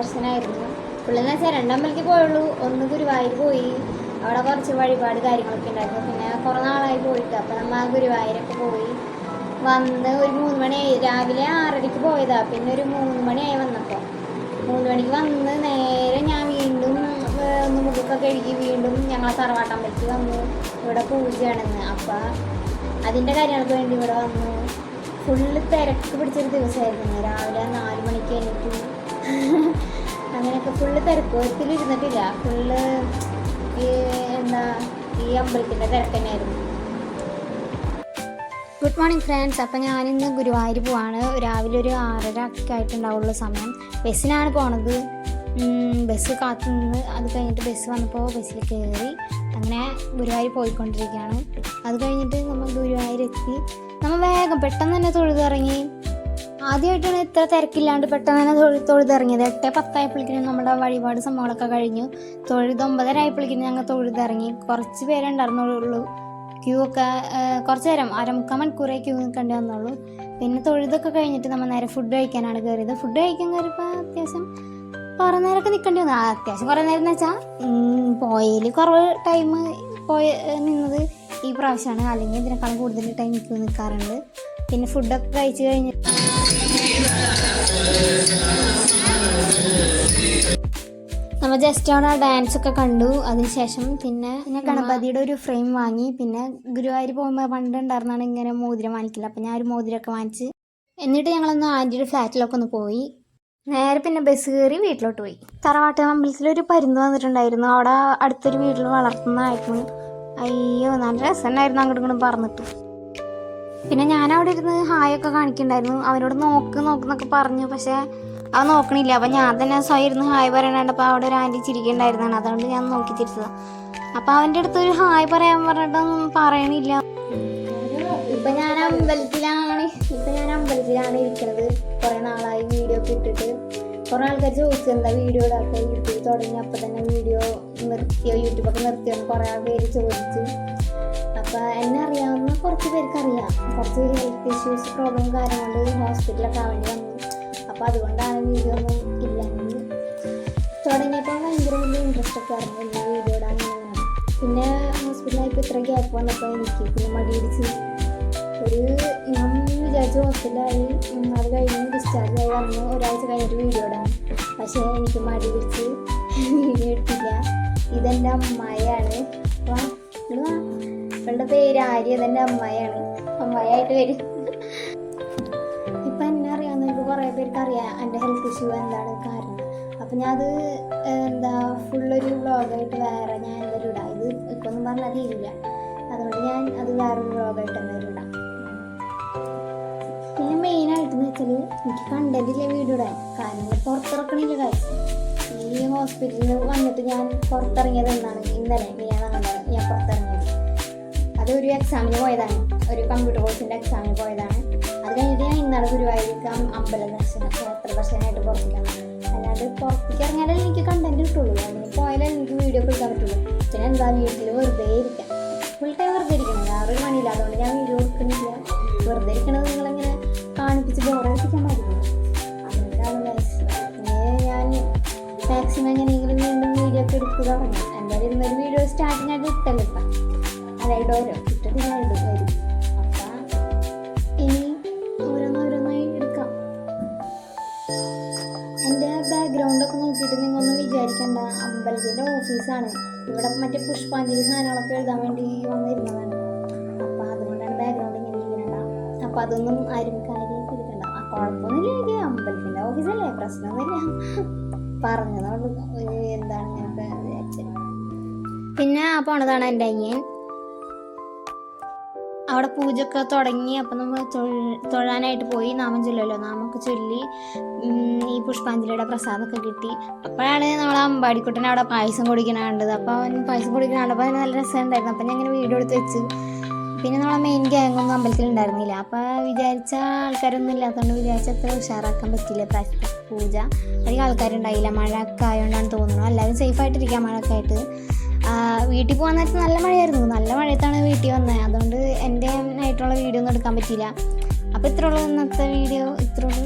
ദർശനമായിരുന്നു. ഫുള്ളെന്ന് വെച്ചാൽ 2 അമ്പലത്തിൽ പോയുള്ളൂ. ഒന്ന് ഗുരുവായൂർ പോയി, അവിടെ കുറച്ച് വഴിപാട് കാര്യങ്ങളൊക്കെ ഉണ്ടായിരുന്നു. പിന്നെ കുറേ നാളായി പോയിട്ട്, അപ്പോൾ നമ്മൾ ആ ഗുരുവായൂരൊക്കെ പോയി വന്ന് ഒരു 3 മണിയായി. രാവിലെ 6:30 പോയതാണ്. പിന്നെ ഒരു 3 മണിയായി വന്നപ്പോൾ. 3 മണിക്ക് വന്ന് നേരെ ഞാൻ വീണ്ടും ഒന്ന് മുഖമൊക്കെ കഴുകി വീണ്ടും ഞങ്ങളെ തറവാട്ടമ്പലത്തിൽ വന്നു. ഇവിടെ പൂജയാണെന്ന്. അപ്പോൾ അതിൻ്റെ കാര്യങ്ങൾക്ക് വേണ്ടി ഇവിടെ വന്നു. ഫുള്ള് തിരക്ക് പിടിച്ചൊരു ദിവസമായിരുന്നു. രാവിലെ 4 മണിക്ക് എനിക്ക് അങ്ങനെയൊക്കെ ഫുള്ള് തിരക്ക്. ഒത്തിരിരുന്നിട്ടില്ല. ഫുള്ള് ഈ അമ്പലത്തിൻ്റെ തിരക്ക് തന്നെയായിരുന്നു. Good morning friends. അപ്പം ഞാനിന്ന് ഗുരുവായൂർ പോവാണ്. രാവിലെ ഒരു 6:30 ഒക്കെ ആയിട്ടുണ്ടാവുള്ള സമയം. ബസ്സിനാണ് പോണത്. ബസ് കാത്തു നിന്ന് അത് കഴിഞ്ഞിട്ട് ബസ് വന്നപ്പോൾ ബസ്സിൽ കയറി അങ്ങനെ ഗുരുവായൂർ പോയിക്കൊണ്ടിരിക്കുകയാണ്. അത് കഴിഞ്ഞിട്ട് നമ്മൾ ഗുരുവായൂരെത്തി. നമ്മൾ വേഗം പെട്ടെന്ന് തന്നെ തൊഴുതിറങ്ങി. ആദ്യമായിട്ടാണ് ഇത്ര തിരക്കില്ലാണ്ട് പെട്ടെന്ന് തന്നെ തൊഴുതിറങ്ങിയത്. 8:10 ആയപ്പോഴേക്കും നമ്മുടെ വഴിപാട് സംഭവങ്ങളൊക്കെ കഴിഞ്ഞു. 9:30 ആയപ്പോഴേക്കും ഞങ്ങൾ തൊഴുതിറങ്ങി. കുറച്ച് പേരുണ്ടായിരുന്നുള്ളൂ. ക്യൂ ഒക്കെ കുറച്ച് നേരം 1/4 മണിക്കൂറേ ക്യൂ നിൽക്കേണ്ടി വന്നുള്ളൂ. പിന്നെ തൊഴുതൊക്കെ കഴിഞ്ഞിട്ട് നമ്മൾ നേരെ ഫുഡ് കഴിക്കാനാണ് കയറിയത്. ഫുഡ് കഴിക്കാൻ കയറിയപ്പോൾ അത്യാവശ്യം കുറേ നേരമൊക്കെ നിൽക്കേണ്ടി വന്നു. അത്യാവശ്യം കുറേ നേരം എന്ന് വെച്ചാൽ പോയതിൽ കുറവ് ടൈം നിന്നത് ഈ പ്രാവശ്യമാണ്. അല്ലെങ്കിൽ ഇതിനേക്കാളും കൂടുതൽ ടൈം ക്യൂ നിൽക്കാറുണ്ട്. പിന്നെ ഫുഡൊക്കെ കഴിച്ച് കഴിഞ്ഞിട്ട് നമ്മൾ ജസ്റ്റ് അവിടെ ഡാൻസൊക്കെ കണ്ടു. അതിനുശേഷം പിന്നെ ഗണപതിയുടെ ഒരു ഫ്രെയിം വാങ്ങി. പിന്നെ ഗുരുവായൂർ പോകുമ്പോൾ പണ്ട് ഉണ്ടായിരുന്നാണ് ഇങ്ങനെ മോതിരം വാങ്ങിക്കില്ല. അപ്പം ഞാൻ ഒരു മോതിരമൊക്കെ വാങ്ങിച്ച് എന്നിട്ട് ഞങ്ങളൊന്ന് ആൻറ്റിയുടെ ഫ്ലാറ്റിലൊക്കെ ഒന്ന് പോയി. നേരെ പിന്നെ ബസ് കയറി വീട്ടിലോട്ട് പോയി. തറവാട്ട് അമ്പലത്തിലൊരു പരുന്ത് വന്നിട്ടുണ്ടായിരുന്നു. അവിടെ അടുത്തൊരു വീട്ടിൽ വളർത്തുന്നതായിരുന്നു. അയ്യോ നല്ല രസമുണ്ടായിരുന്നു അങ്ങോട്ടും ഇങ്ങോട്ടും പറന്നിട്ട്. പിന്നെ ഞാനവിടെ ഇരുന്ന് ഹായൊക്കെ കാണിക്കുന്നുണ്ടായിരുന്നു. അവനോട് നോക്കുന്നൊക്കെ പറഞ്ഞു. പക്ഷേ അവൻ നോക്കണില്ല. അപ്പം ഞാൻ തന്നെ സ്വയം ഇരുന്ന് ഹായ് പറയണുണ്ട്. അപ്പോൾ അവിടെ ഒരു ആൻറ്റി ചിരിക്കുന്നുണ്ടായിരുന്നാണ്. അതുകൊണ്ട് ഞാൻ നോക്കി തിരിച്ചതാണ്. അപ്പോൾ അവൻ്റെ അടുത്ത് ഒരു ഹായ് പറയാൻ പറഞ്ഞിട്ടൊന്നും പറയണില്ല. ഇപ്പം ഞാൻ അമ്പലത്തിലാണ് ഇരിക്കുന്നത്. കുറേ നാളായി വീഡിയോ ഒക്കെ ഇട്ടിട്ട്. കുറേ ആൾക്കാർ ചോദിച്ചു എന്താ വീഡിയോ ഇടാത്ത, യൂട്യൂബ് തുടങ്ങി അപ്പോൾ തന്നെ വീഡിയോ നിർത്തിയോ, യൂട്യൂബൊക്കെ നിർത്തിയോന്ന് കുറേ പേര് ചോദിച്ചു. അപ്പോൾ എന്നെ അറിയാവുന്ന കുറച്ച് പേർക്ക് അറിയാം. കുറച്ച് ഹെൽത്ത് ഇഷ്യൂസ് പ്രോബ്ലം കാര്യങ്ങൾ ഹോസ്പിറ്റലൊക്കെ ആവേണ്ടി വന്നു. അപ്പോൾ അതുകൊണ്ടാണ് വീഡിയോ ഒന്നും ഇല്ലെങ്കിൽ. തുടങ്ങിയപ്പോൾ ഭയങ്കര വലിയ ഇൻട്രസ്റ്റ് ഒക്കെ ആയിരുന്നു വലിയ വീഡിയോ ഇടാൻ. പിന്നെ ഹോസ്പിറ്റലായപ്പോൾ ഇത്ര ഗ്യാപ്പ് വന്നപ്പോൾ എനിക്ക് പിന്നെ മടി പിടിച്ച് ഞാൻ വിചാരിച്ചു ഹോസ്പിറ്റലായി. അത് കഴിഞ്ഞ് ഡിസ്ചാർജ് ആയി വന്ന് ഒരാഴ്ച കഴിഞ്ഞിട്ട് വീഡിയോ ഇടാൻ. പക്ഷേ എനിക്ക് മടി പിടിച്ച് വീഡിയോ എടുത്തില്ല. ഇതെൻ്റെ അമ്മായിയാണ്. അപ്പോൾ ഇവളുടെ പേര് ആര്യ. ഇതെൻ്റെ അമ്മായിയാണ്. അമ്മായിയായിട്ട് വരും. ഇപ്പം എന്നെ അറിയാവുന്നവർക്ക് കുറേ പേർക്ക് അറിയാം എൻ്റെ ഹെൽത്ത് ഇഷ്യൂ എന്താണ് കാരണം. അപ്പം ഞാൻ അത് ഫുള്ളൊരു വ്ളോഗായിട്ട് വേറെ ഞാൻ എന്തായാലും ഇടാം. ഇത് ഇപ്പം ഒന്നും പറഞ്ഞാൽ തീരില്ല. അതുകൊണ്ട് ഞാൻ അത് വേറൊരു വ്ളോഗായിട്ട് എന്തായാലും ഇടാം. പിന്നെ മെയിനായിട്ടെന്ന് വെച്ചാൽ എനിക്ക് കണ്ടൻറ്റില്ല വീഡിയോ ഇടാൻ. കാരണം പുറത്തിറക്കണില്ല കാര്യം. ഈ ഹോസ്പിറ്റലിൽ വന്നിട്ട് ഞാൻ പുറത്തിറങ്ങിയത് എന്നാണ് ഇന്നലെ ഞാൻ പുറത്തിറങ്ങിയത്. അതൊരു എക്സാമിന് പോയതാണ്. ഒരു കമ്പ്യൂട്ടർ കോഴ്സിൻ്റെ എക്സാമിന് പോയതാണ്. അത് കഴിഞ്ഞിട്ട് ഞാൻ ഇന്നാണ് ഗുരുവായൂർക്ക് അമ്പല ദർശനം ക്ഷേത്ര ദർശനമായിട്ട് പുറത്തേക്കാണ്. അല്ലാണ്ട് പുറത്തേക്ക് ഇറങ്ങിയാലേ എനിക്ക് കണ്ടൻറ്റ് കിട്ടുള്ളൂ. അതിന് പോയാലേ എനിക്ക് വീഡിയോ എടുക്കാൻ പറ്റുള്ളൂ. പിന്നെ എന്താ വീട്ടിൽ വെറുതെ ഇരിക്കാം. ഫുൾ ടൈം വെറുതെ ഇരിക്കണം. വേറൊരു പണിയില്ല. അതുകൊണ്ട് ഞാൻ വീഡിയോ എടുക്കുന്നില്ല. വെറുതെ ഇരിക്കണത് നിങ്ങളിങ്ങനെ കാണിപ്പിച്ച് ബോറടിപ്പിക്കാൻ പാടില്ല. അതുകൊണ്ടാണ് ഞാൻ മാക്സിമം എങ്ങനെയെങ്കിലും വീണ്ടും വീഡിയോ ഒക്കെ എടുക്കുക തുടങ്ങി. എന്തായാലും ഇന്നൊരു വീഡിയോ സ്റ്റാർട്ടിങ് ആയിട്ട് ഇട്ടല്ലോ. ഇപ്പം അതായത് ഇട്ടിട്ട് ഞാൻ വരും. അപ്പം ഇനി ഓരോന്നോരോന്നായി എടുക്കാം. എൻ്റെ ബാക്ക്ഗ്രൗണ്ടൊക്കെ നോക്കിയിട്ട് നിങ്ങളൊന്നും വിചാരിക്കേണ്ട. അമ്പലത്തിൻ്റെ ഓഫീസാണ്. ഇവിടെ മറ്റേ പുഷ്പാഞ്ജലി സാധനങ്ങളൊക്കെ എഴുതാൻ വേണ്ടി വന്നിരുന്നതാണ്. അപ്പോൾ അതുകൊണ്ടാണ് ബാക്ക്ഗ്രൗണ്ട് ഇങ്ങനെ ഇരിക്കണ്ട. അപ്പോൾ അതൊന്നും ആരും കാര്യമായിട്ട് എടുക്കണ്ട. കുഴപ്പമൊന്നുമില്ല. എനിക്ക് അമ്പലത്തിൻ്റെ ഓഫീസല്ലേ, പ്രശ്നമൊന്നുമില്ല. പറഞ്ഞതുകൊണ്ട് എന്താണ് ഞങ്ങൾക്ക് വിചാരിച്ചത്. പിന്നെ ആ പോണതാണ് എൻ്റെ അനിയൻ. അവിടെ പൂജയൊക്കെ തുടങ്ങി. അപ്പം നമ്മൾ തൊഴാനായിട്ട് പോയി. നാമം ചൊല്ലുമല്ലോ. നാമൊക്കെ ചൊല്ലി ഈ പുഷ്പാഞ്ജലിയുടെ പ്രസാദമൊക്കെ കിട്ടി. അപ്പോഴാണ് നമ്മൾ അമ്പാടിക്കുട്ടനെ അവിടെ പായസം കുടിക്കണ കണ്ടത്. അപ്പോൾ അവൻ പായസം കുടിക്കണ കണ്ടപ്പോൾ അതിന് നല്ല രസമുണ്ടായിരുന്നു. അപ്പം ഞാൻ ഇങ്ങനെ വീഡിയോ എടുത്ത് വെച്ചു. പിന്നെ നമ്മളെ മെയിൻ ഗ്യാങ്ങൊന്നും അമ്പലത്തിൽ ഉണ്ടായിരുന്നില്ല. അപ്പോൾ വിചാരിച്ച ആൾക്കാരൊന്നും ഇല്ലാത്തതുകൊണ്ട് വിചാരിച്ച അത്ര ഉഷാറാക്കാൻ പറ്റില്ല പ്രാവശ്യത്തെ പൂജ. അധികം ആൾക്കാരുണ്ടായില്ല. മഴയൊക്കെ ആയതുകൊണ്ടാണ് തോന്നുന്നു. എല്ലാവരും സേഫായിട്ടിരിക്കാം മഴയൊക്കെ ആയിട്ട്. വീട്ടിൽ പോകാൻ നേരത്ത് നല്ല മഴയായിരുന്നു. നല്ല മഴയത്താണ് വീട്ടിൽ വന്നത്. അതുകൊണ്ട് എൻ്റെ ആയിട്ടുള്ള വീഡിയോ ഒന്നും എടുക്കാൻ പറ്റിയില്ല. അപ്പോൾ ഇത്രയുള്ളൂ ഇന്നത്തെ വീഡിയോ. ഇത്രയുള്ളൂ.